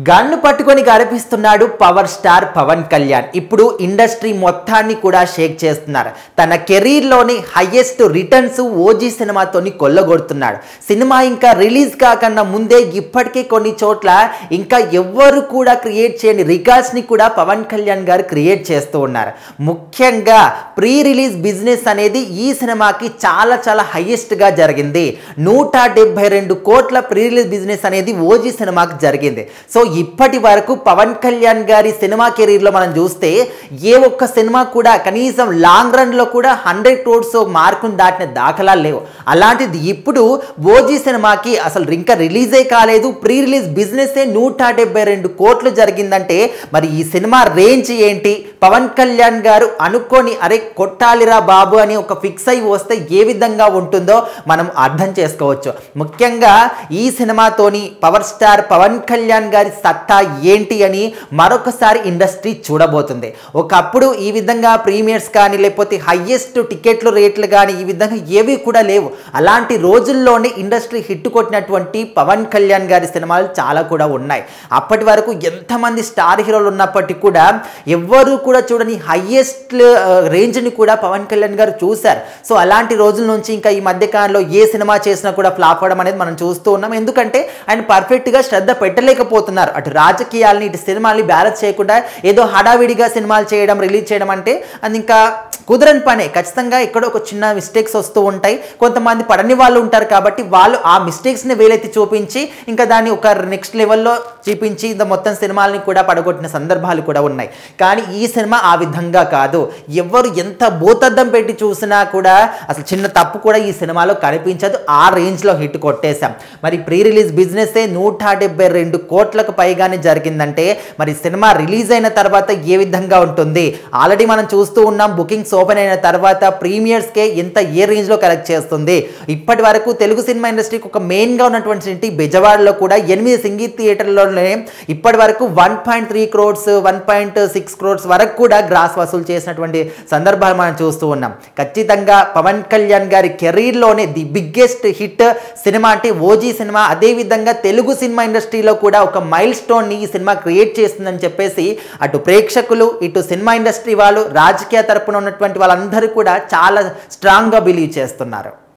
Gun పట్టుకొని కనిపిస్తున్నాడు power star Pawan Kalyan. ఇప్పుడు ఇండస్ట్రీ మొత్తాన్ని కూడా షేక్ చేస్తున్నారు. తన కెరీర్లోని హైయెస్ట్ రిటర్న్స్ ఓజీ సినిమాతోని కొల్లగొడుతున్నాడు. సినిమా ఇంకా రిలీజ్ కాకన్నా ముందే ఇప్పటికే కొన్ని చోట్ల ఇంకా ఎవ్వరు కూడా క్రియేట్ చేయని రికార్డ్స్ని కూడా పవన్ కళ్యాణ్ గారు క్రియేట్ చేస్తూ ఉన్నారు. ముఖ్యంగా ప్రీ రిలీజ్ బిజినెస్ అనేది ఈ సినిమాకి చాలా చాలా హైయెస్ట్గా జరిగింది. 172 కోట్ల ప్రీ రిలీజ్ బిజినెస్ అనేది ఓజీ సినిమాకి జరిగింది. సో ఇప్పటి వరకు పవన్ కళ్యాణ్ గారి సినిమా కెరీర్లో మనం చూస్తే ఏ ఒక్క సినిమా కూడా కనీసం లాంగ్ రన్లో కూడా 100 crores మార్కును దాటిన దాఖలాలు లేవు. అలాంటిది ఇప్పుడు ఓజీ సినిమాకి అసలు ఇంకా రిలీజే కాలేదు, ప్రీ రిలీజ్ బిజినెస్ 172 కోట్లు జరిగిందంటే మరి ఈ సినిమా రేంజ్ ఏంటి? పవన్ కళ్యాణ్ గారు అనుకోని అరే కొట్టాలిరా బాబు అని ఒక ఫిక్స్ అయి వస్తే ఏ విధంగా ఉంటుందో మనం అర్థం చేసుకోవచ్చు. ముఖ్యంగా ఈ సినిమాతోని పవర్ స్టార్ పవన్ కళ్యాణ్ గారి సత్తా ఏంటి అని మరొకసారి ఇండస్ట్రీ చూడబోతుంది. ఒకప్పుడు ఈ విధంగా ప్రీమియర్స్ కానీ లేకపోతే హైయెస్ట్ టికెట్లు రేట్లు కానీ ఈ విధంగా ఏవి కూడా లేవు. అలాంటి రోజుల్లోనే ఇండస్ట్రీ హిట్ కొట్టినటువంటి పవన్ కళ్యాణ్ గారి సినిమాలు చాలా కూడా ఉన్నాయి. అప్పటి వరకు ఎంతమంది స్టార్ హీరోలు ఉన్నప్పటికీ కూడా ఎవ్వరూ కూడా చూడని హైయెస్ట్ రేంజ్ని కూడా పవన్ కళ్యాణ్ గారు చూశారు. సో అలాంటి రోజుల నుంచి ఇంకా ఈ మధ్యకాలంలో ఏ సినిమా చేసినా కూడా ఫ్లాప్ అవడం అనేది మనం చూస్తూ ఉన్నాం. ఎందుకంటే ఆయన పర్ఫెక్ట్గా శ్రద్ధ పెట్టలేకపోతున్నారు. అటు రాజకీయాలని ఇటు సినిమాల్ని బ్యాలెన్స్ చేయకుండా ఏదో హడావిడిగా సినిమాలు చేయడం రిలీజ్ చేయడం అంటే అది ఇంకా కుదరని పనే. ఖచ్చితంగా ఎక్కడో ఒక చిన్న మిస్టేక్స్ వస్తూ ఉంటాయి. కొంతమంది పడని వాళ్ళు ఉంటారు కాబట్టి వాళ్ళు ఆ మిస్టేక్స్ని వేలెత్తి చూపించి ఇంకా దాన్ని ఒక నెక్స్ట్ లెవెల్లో చూపించి మొత్తం సినిమాలని కూడా పడగొట్టిన సందర్భాలు కూడా ఉన్నాయి. కానీ ఈ సినిమా ఆ విధంగా కాదు. ఎవరు ఎంత భూతద్దం పెట్టి చూసినా కూడా అసలు చిన్న తప్పు కూడా ఈ సినిమాలో కనిపించదు. ఆ రేంజ్లో హిట్ కొట్టేశాం. మరి ప్రీ రిలీజ్ బిజినెస్ 172 కోట్లకు పైగానే జరిగిందంటే మరి సినిమా రిలీజ్ అయిన తర్వాత ఏ విధంగా ఉంటుంది? ఆల్రెడీ మనం చూస్తూ ఉన్నాం బుకింగ్స్ ఓపెన్ అయిన తర్వాత ప్రీమియర్స్కే ఎంత ఏ రేంజ్లో కలెక్ట్ చేస్తుంది. ఇప్పటి వరకు తెలుగు సినిమా ఇండస్ట్రీకి ఒక మెయిన్గా ఉన్నటువంటి బెజవాడలో కూడా 8 సంగీత్ థియేటర్లోనే ఇప్పటి వరకు 1.3 crores 1.6 crores వరకు కూడా గ్రాస్ వసూలు చేసినటువంటి సందర్భాలు మనం చూస్తూ ఉన్నాం. ఖచ్చితంగా పవన్ కళ్యాణ్ గారి కెరీర్లోనే ది బిగ్గెస్ట్ హిట్ సినిమా అంటే ఓజీ సినిమా. అదేవిధంగా తెలుగు సినిమా ఇండస్ట్రీలో కూడా ఒక మైల్ స్టోన్ని ఈ సినిమా క్రియేట్ చేస్తుందని చెప్పేసి అటు ప్రేక్షకులు ఇటు సినిమా ఇండస్ట్రీ వాళ్ళు రాజకీయ తరపున ఉన్నటువంటి వాళ్ళందరూ కూడా చాలా స్ట్రాంగ్గా బిలీవ్ చేస్తున్నారు.